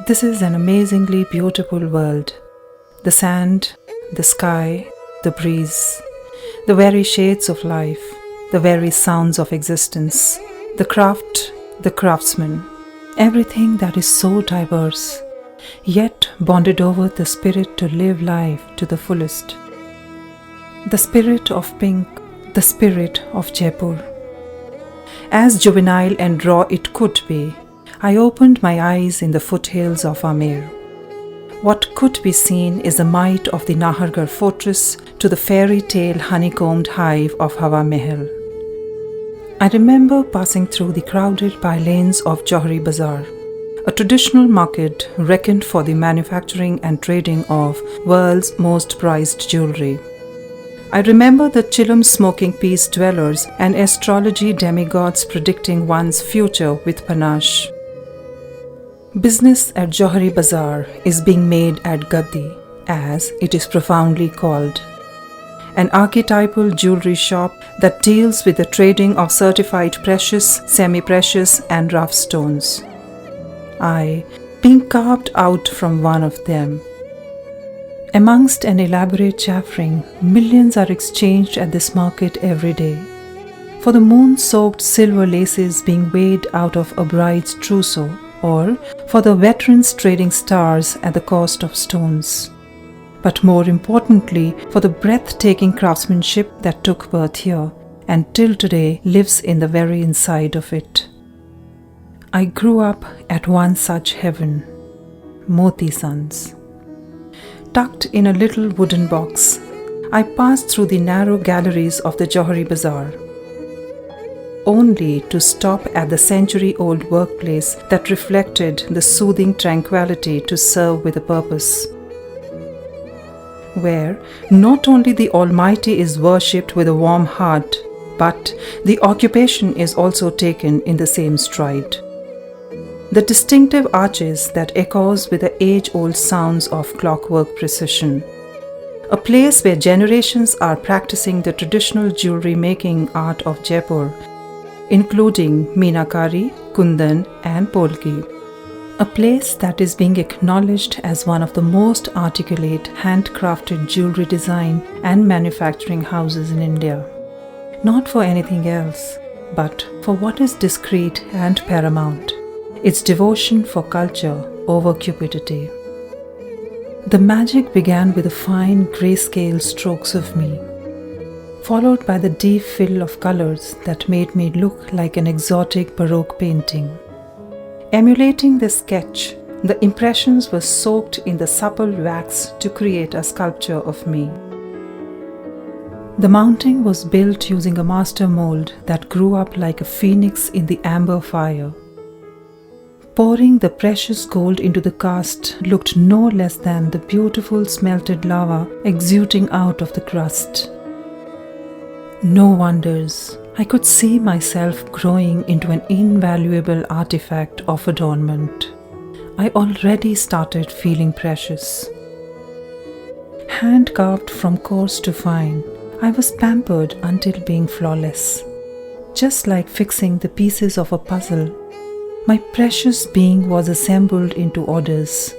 This is an amazingly beautiful world. The sand, the sky, the breeze, the very shades of life, the very sounds of existence, the craft, the craftsman, everything that is so diverse, yet bonded over the spirit to live life to the fullest. The spirit of pink, the spirit of Jaipur. As juvenile and raw it could be, I opened my eyes in the foothills of Amir. What could be seen is the might of the Nahargarh fortress to the fairy tale honeycombed hive of Hawa Mahal. I remember passing through the crowded by-lanes of Johari Bazaar, a traditional market reckoned for the manufacturing and trading of world's most prized jewellery. I remember the chillum smoking peace dwellers and astrology demigods predicting one's future with panache. Business at Johari Bazaar is being made at Gaddi, as it is profoundly called. An archetypal jewellery shop that deals with the trading of certified precious, semi-precious and rough stones. I, being carved out from one of them. Amongst an elaborate chaffering, millions are exchanged at this market every day. For the moon-soaked silver laces being weighed out of a bride's trousseau, or for the veterans trading stars at the cost of stones. But more importantly, for the breathtaking craftsmanship that took birth here and till today lives in the very inside of it. I grew up at one such heaven, Motisons. Tucked in a little wooden box, I passed through the narrow galleries of the Johari Bazaar, only to stop at the century-old workplace that reflected the soothing tranquility to serve with a purpose, where not only the Almighty is worshipped with a warm heart, but the occupation is also taken in the same stride. The distinctive arches that echoes with the age-old sounds of clockwork precision. A place where generations are practicing the traditional jewellery making art of Jaipur, including Meenakari, Kundan and Polki. A place that is being acknowledged as one of the most articulate handcrafted jewellery design and manufacturing houses in India. Not for anything else, but for what is discreet and paramount, its devotion for culture over cupidity. The magic began with the fine grayscale strokes of me, followed by the deep fill of colors that made me look like an exotic Baroque painting. Emulating the sketch, the impressions were soaked in the supple wax to create a sculpture of me. The mounting was built using a master mold that grew up like a phoenix in the amber fire. Pouring the precious gold into the cast looked no less than the beautiful smelted lava exuding out of the crust. No wonders, I could see myself growing into an invaluable artifact of adornment. I already started feeling precious. Hand-carved from coarse to fine, I was pampered until being flawless. Just like fixing the pieces of a puzzle, my precious being was assembled into orders.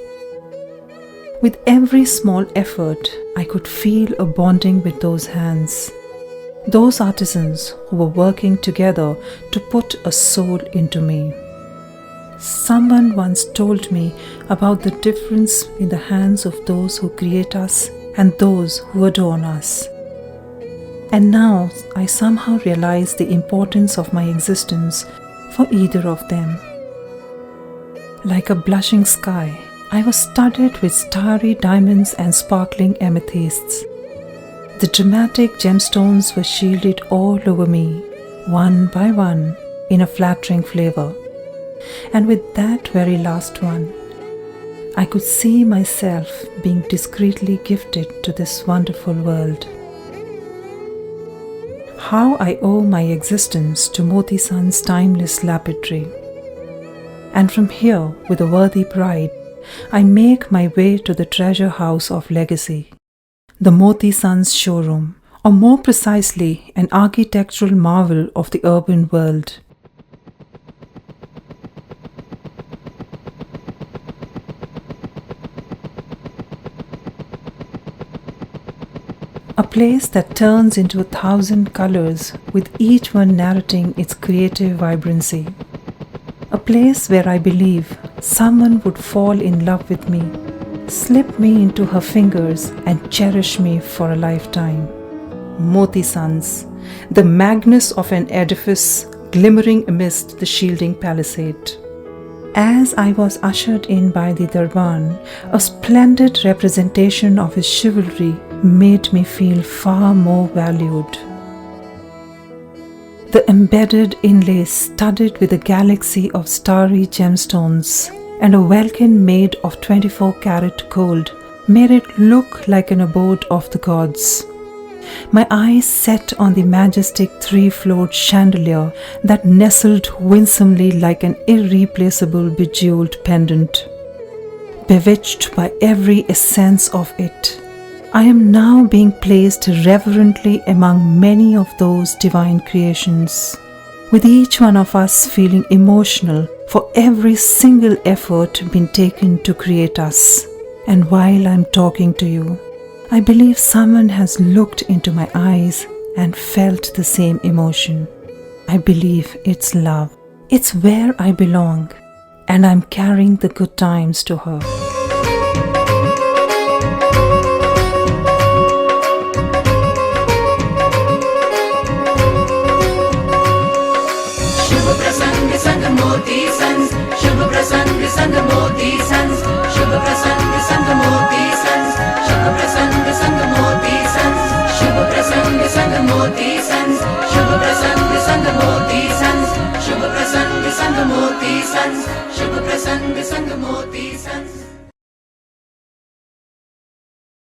With every small effort, I could feel a bonding with those hands. Those artisans who were working together to put a soul into me. Someone once told me about the difference in the hands of those who create us and those who adorn us. And now I somehow realize the importance of my existence for either of them. Like a blushing sky, I was studded with starry diamonds and sparkling amethysts. The dramatic gemstones were shielded all over me, one by one, in a flattering flavor. And with that very last one, I could see myself being discreetly gifted to this wonderful world. How I owe my existence to Motisons' timeless lapidary. And from here, with a worthy pride, I make my way to the treasure house of legacy, the Motisons showroom, or more precisely, an architectural marvel of the urban world. place that turns into 1,000 colors, with each one narrating its creative vibrancy. A place where I believe someone would fall in love with me, slip me into her fingers and cherish me for a lifetime. Motisons, the magnus of an edifice glimmering amidst the shielding palisade. As I was ushered in by the Darban, a splendid representation of his chivalry made me feel far more valued. The embedded inlay studded with a galaxy of starry gemstones and a welkin made of 24-karat gold made it look like an abode of the gods. My eyes set on the majestic 3-floored chandelier that nestled winsomely like an irreplaceable bejeweled pendant. Bewitched by every essence of it, I am now being placed reverently among many of those divine creations, with each one of us feeling emotional for every single effort being taken to create us. And while I'm talking to you, I believe someone has looked into my eyes and felt the same emotion. I believe it's love. It's where I belong, and I'm carrying the good times to her. Motisons, Shubha Prasang Sang Motisons, Shubha Prasang Sang Motisons, Shubha Prasang Sang Motisons, Shubha Prasang Sang Motisons, Shubha Prasang Sang Motisons, Shubha Prasang Sang Motisons, Shubha Prasang Sang Motisons.